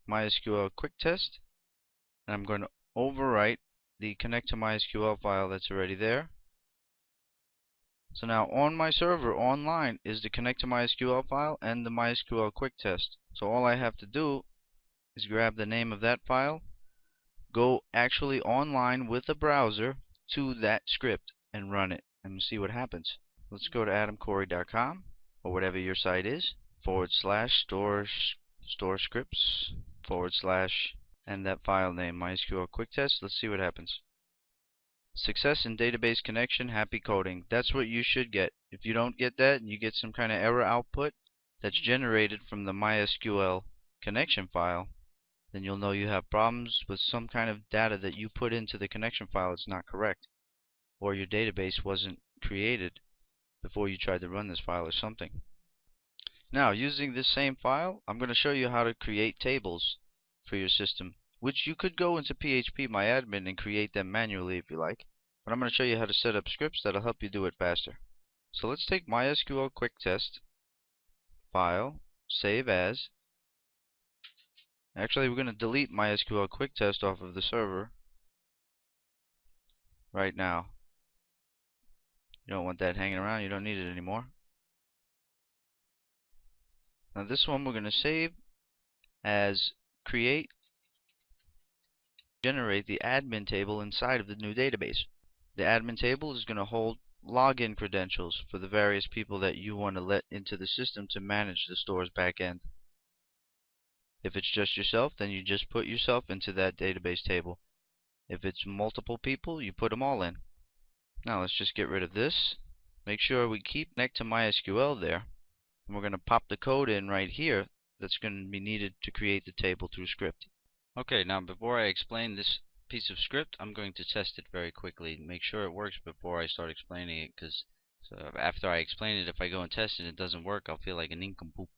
MySQL quick test, and I'm going to overwrite the connect to MySQL file that's already there. So now on my server online is the connect to MySQL file and the MySQL quick test. So all I have to do is grab the name of that file, go actually online with a browser to that script and run it and see what happens. Let's go to adamcorey.com or whatever your site is, /store scripts / and that file name MySQL quick test. Let's see what happens. Success in database connection, happy coding. That's what you should get. If you don't get that and you get some kind of error output that's generated from the MySQL connection file, then you'll know you have problems with some kind of data that you put into the connection file is not correct, or your database wasn't created before you tried to run this file or something. Now, using this same file, I'm going to show you how to create tables for your system, which you could go into PHPMyAdmin and create them manually if you like, but I'm going to show you how to set up scripts that'll help you do it faster. So let's take MySQL quick test, file, save as. Actually, we're going to delete MySQL quick test off of the server right now. You don't want that hanging around, you don't need it anymore. Now this one we're going to save as create, generate the admin table inside of the new database. The admin table is going to hold login credentials for the various people that you want to let into the system to manage the store's backend. If it's just yourself, then you just put yourself into that database table. If it's multiple people, you put them all in. Now let's just get rid of this. Make sure we keep connect to MySQL there. And we're going to pop the code in right here that's going to be needed to create the table through script. Okay, now before I explain this piece of script, I'm going to test it very quickly and make sure it works before I start explaining it, because after I explain it, if I go and test it and it doesn't work, I'll feel like a nincompoop.